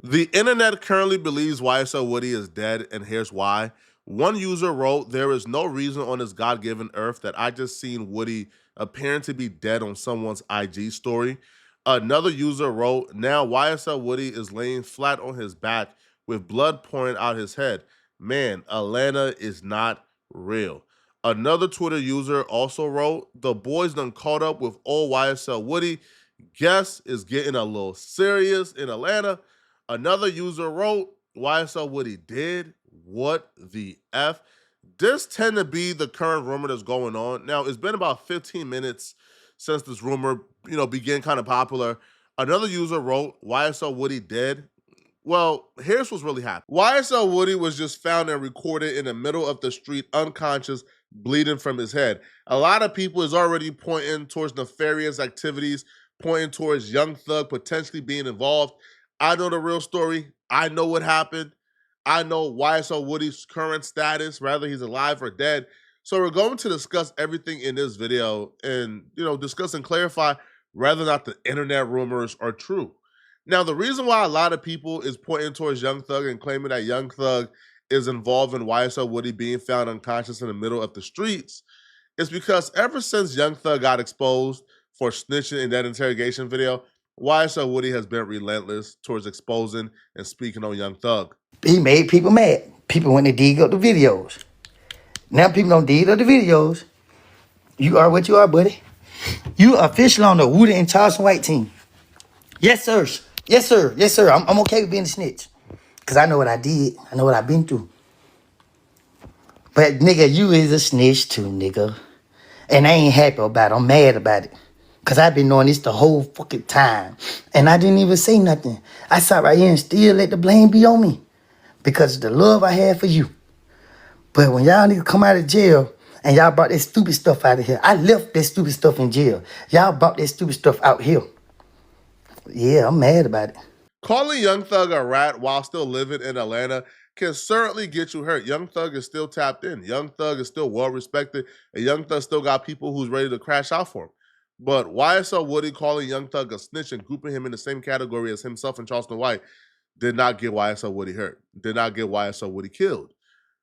The internet currently believes YSL Woody is dead, and here's why. One user wrote, "There is no reason on this God given earth that I just seen Woody appearing to be dead on someone's IG story." Another user wrote, "Now YSL Woody is laying flat on his back with blood pouring out his head. Man, Atlanta is not real." Another Twitter user also wrote, "The boys done caught up with old YSL Woody. Guess is getting a little serious in Atlanta." Another user wrote, "YSL Woody did? What the F?" This tend to be the current rumor that's going on. Now, it's been about 15 minutes since this rumor, began kind of popular. Another user wrote, "YSL Woody dead?" Well, here's what's really happened. YSL Woody was just found and recorded in the middle of the street, unconscious, bleeding from his head. A lot of people is already pointing towards nefarious activities, pointing towards Young Thug potentially being involved. I know the real story. I know what happened. I know YSL Woody's current status, whether he's alive or dead. So we're going to discuss everything in this video and, discuss and clarify whether or not the internet rumors are true. Now, the reason why a lot of people is pointing towards Young Thug and claiming that Young Thug is involved in YSL Woody being found unconscious in the middle of the streets is because ever since Young Thug got exposed for snitching in that interrogation video, YSL Woody has been relentless towards exposing and speaking on Young Thug. He made people mad. People when they dig up the videos. Now people don't dig up the videos. You are what you are, buddy. You official on the Woody and Charleston White team. Yes, sir. Yes, sir. Yes, sir. I'm okay with being a snitch. Because I know what I did. I know what I've been through. But, nigga, you is a snitch too, nigga. And I ain't happy about it. I'm mad about it. Because I've been knowing this the whole fucking time. And I didn't even say nothing. I sat right here and still let the blame be on me. Because of the love I had for you. But when y'all niggas come out of jail and y'all brought that stupid stuff out of here, I left that stupid stuff in jail. Y'all brought that stupid stuff out here. Yeah, I'm mad about it. Calling Young Thug a rat while still living in Atlanta can certainly get you hurt. Young Thug is still tapped in. Young Thug is still well respected, and Young Thug still got people who's ready to crash out for him. But YSL Woody calling Young Thug a snitch and grouping him in the same category as himself and Charleston White did not get YSL Woody hurt. Did not get YSL Woody killed.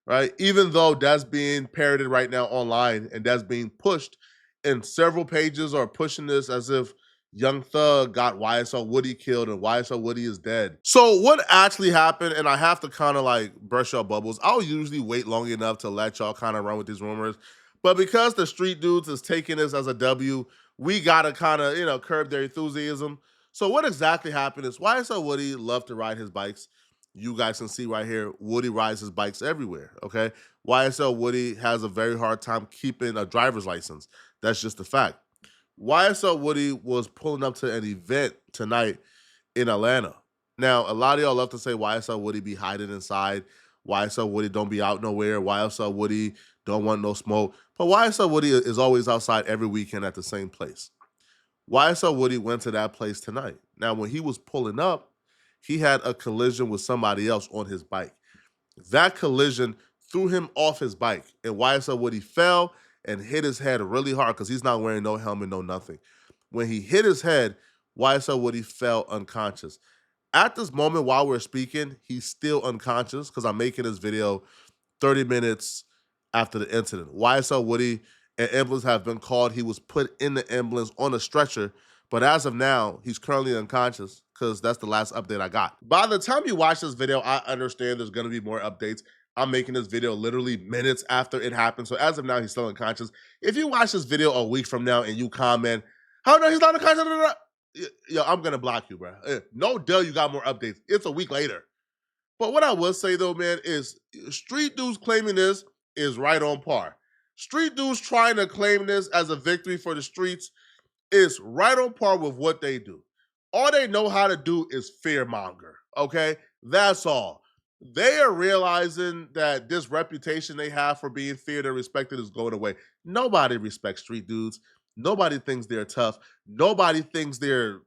Right? Even though that's being parroted right now online and that's being pushed, and several pages are pushing this as if Young Thug got YSL Woody killed and YSL Woody is dead. So what actually happened, and I have to kind of like brush your bubbles. I'll usually wait long enough to let y'all kind of run with these rumors. But because the street dudes is taking this as a W, we gotta kind of, curb their enthusiasm. So what exactly happened is YSL Woody loved to ride his bikes. You guys can see right here, Woody rides his bikes everywhere. Okay. YSL Woody has a very hard time keeping a driver's license. That's just a fact. YSL Woody was pulling up to an event tonight in Atlanta. Now, a lot of y'all love to say YSL Woody be hiding inside. YSL Woody don't be out nowhere. YSL Woody don't want no smoke. But YSL Woody is always outside every weekend at the same place. YSL Woody went to that place tonight. Now, when he was pulling up, he had a collision with somebody else on his bike. That collision threw him off his bike, and YSL Woody fell and hit his head really hard because he's not wearing no helmet, no nothing. When he hit his head, YSL Woody fell unconscious. At this moment, while we're speaking, he's still unconscious because I'm making this video 30 minutes after the incident. YSL Woody and ambulance have been called. He was put in the ambulance on a stretcher, but as of now, he's currently unconscious because that's the last update I got. By the time you watch this video, I understand there's going to be more updates. I'm making this video literally minutes after it happened. So as of now, he's still unconscious. If you watch this video a week from now and you comment, "How no, he's not unconscious," yo, I'm going to block you, bro. No duh, you got more updates. It's a week later. But what I will say though, man, is street dudes claiming this is right on par. Street dudes trying to claim this as a victory for the streets is right on par with what they do. All they know how to do is fearmonger. Okay, that's all. They are realizing that this reputation they have for being feared and respected is going away. Nobody respects street dudes. Nobody thinks they're tough. Nobody thinks they're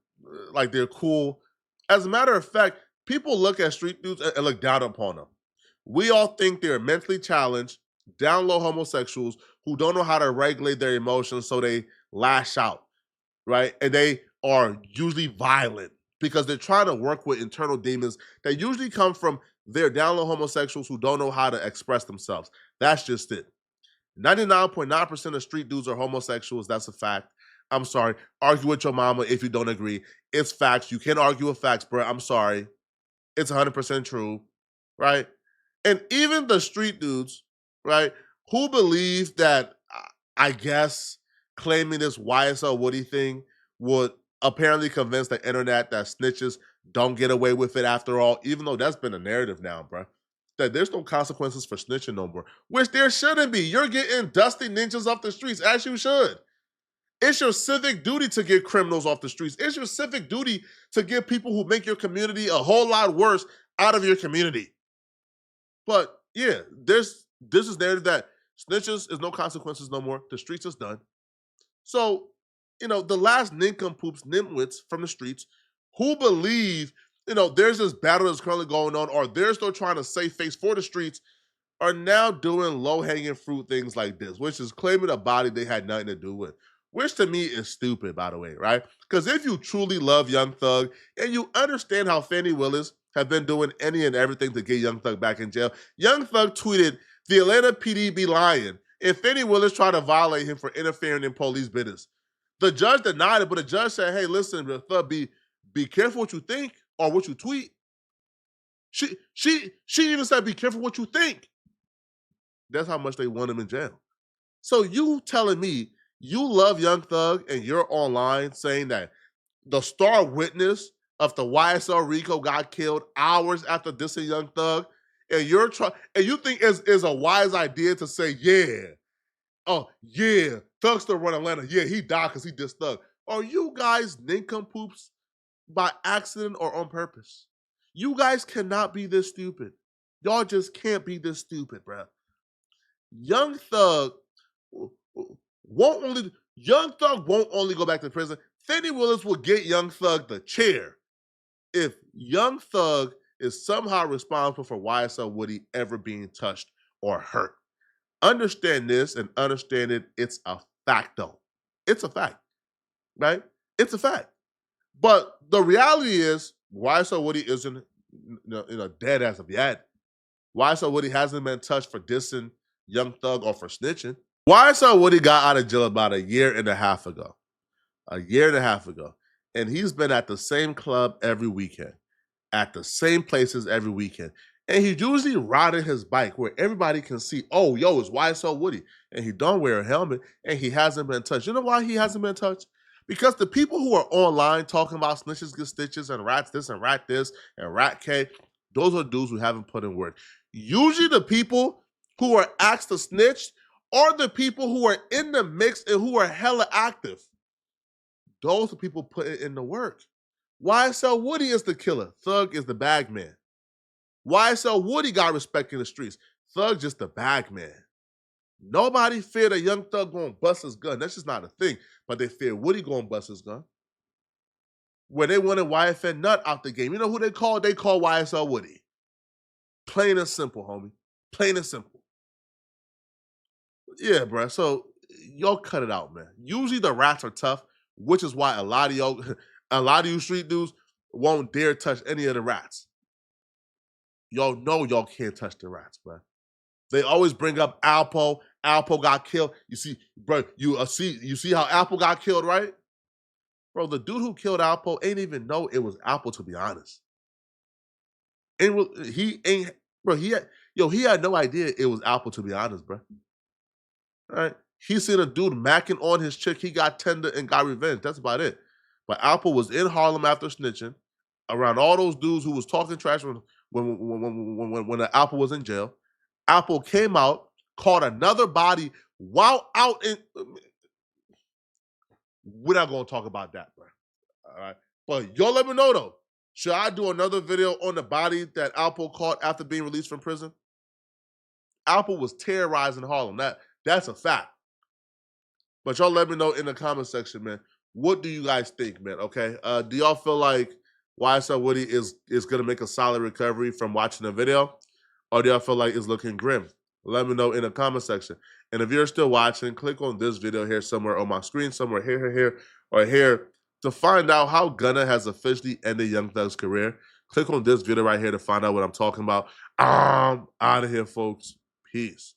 like they're cool. As a matter of fact, people look at street dudes and look down upon them. We all think they're mentally challenged, down low homosexuals who don't know how to regulate their emotions, so they lash out, right? And they are usually violent. because they're trying to work with internal demons that usually come from their down low homosexuals who don't know how to express themselves. That's just it. 99.9% of street dudes are homosexuals. That's a fact. I'm sorry. Argue with your mama if you don't agree. It's facts. You can't argue with facts, bro. I'm sorry. It's 100% true, right? And even the street dudes, right, who believe that, I guess, claiming this YSL Woody thing would apparently convince the internet that snitches don't get away with it after all, even though that's been a narrative now, bro. That there's no consequences for snitching no more, which there shouldn't be. You're getting dusty ninjas off the streets, as you should. It's your civic duty to get criminals off the streets. It's your civic duty to get people who make your community a whole lot worse out of your community. But yeah, this is narrative that snitches is no consequences no more. The streets is done. So, the last nincompoops, nimwits from the streets who believe, there's this battle that's currently going on, or they're still trying to save face for the streets, are now doing low hanging fruit things like this, which is claiming a body they had nothing to do with, which to me is stupid, by the way, right? Because if you truly love Young Thug and you understand how Fannie Willis have been doing any and everything to get Young Thug back in jail, Young Thug tweeted, "The Atlanta PD be lying," and Fannie Willis tried to violate him for interfering in police business. The judge denied it, but the judge said, "Hey, listen, Thug, be careful what you think or what you tweet." She even said, "Be careful what you think." That's how much they want him in jail. So you telling me you love Young Thug and you're online saying that the star witness of the YSL Rico got killed hours after dissing Young Thug, and you're trying and you think is a wise idea to say, yeah, oh yeah, Thug still run Atlanta. Yeah, he died because he dissed Thug. Are you guys nincompoops by accident or on purpose? You guys cannot be this stupid. Y'all just can't be this stupid, bro. Young Thug won't only go back to prison. Fannie Willis will get Young Thug the chair if Young Thug is somehow responsible for YSL Woody ever being touched or hurt. Understand this and understand it. It's a fact, though. It's a fact, right? It's a fact. But the reality is, YSL Woody isn't dead as of yet. YSL Woody hasn't been touched for dissing Young Thug or for snitching. YSL Woody got out of jail about a year and a half ago. A year and a half ago. And he's been at the same club every weekend, at the same places every weekend. And he's usually riding his bike where everybody can see, oh, yo, it's YSL Woody. And he don't wear a helmet and he hasn't been touched. You know why he hasn't been touched? Because the people who are online talking about snitches get stitches and rats this and rat K, those are dudes who haven't put in work. Usually the people who are asked to snitch are the people who are in the mix and who are hella active. Those are people putting in the work. YSL Woody is the killer. Thug is the bag man. YSL Woody got respect in the streets. Thug just the bag man. Nobody feared a Young Thug going to bust his gun. That's just not a thing. But they fear Woody going to bust his gun. When they wanted YFN Nut out the game, you know who they called? They called YSL Woody. Plain and simple, homie. Plain and simple. Yeah, bro. So y'all cut it out, man. Usually the rats are tough, which is why a lot of you street dudes won't dare touch any of the rats. Y'all know y'all can't touch the rats, bro. They always bring up Alpo. Alpo got killed. You see, bro, you see how Alpo got killed, right? Bro, the dude who killed Alpo ain't even know it was Alpo, to be honest. He ain't, bro, he had no idea it was Alpo, to be honest, bro. All right. He seen a dude macking on his chick. He got tender and got revenge. That's about it. But Alpo was in Harlem after snitching around all those dudes who was talking trash when the Alpo was in jail. Alpo came out, caught another body while out in. We're not going to talk about that, bro. All right. But y'all let me know, though. Should I do another video on the body that Alpo caught after being released from prison? Alpo was terrorizing Harlem. That's a fact. But y'all let me know in the comment section, man. What do you guys think, man? Okay. Do y'all feel like YSL Woody is going to make a solid recovery from watching the video? Or do y'all feel like it's looking grim? Let me know in the comment section. And if you're still watching, click on this video here somewhere on my screen, somewhere here, or here, To find out how Gunna has officially ended Young Thug's career, click on this video right here to find out what I'm talking about. I'm out of here, folks. Peace.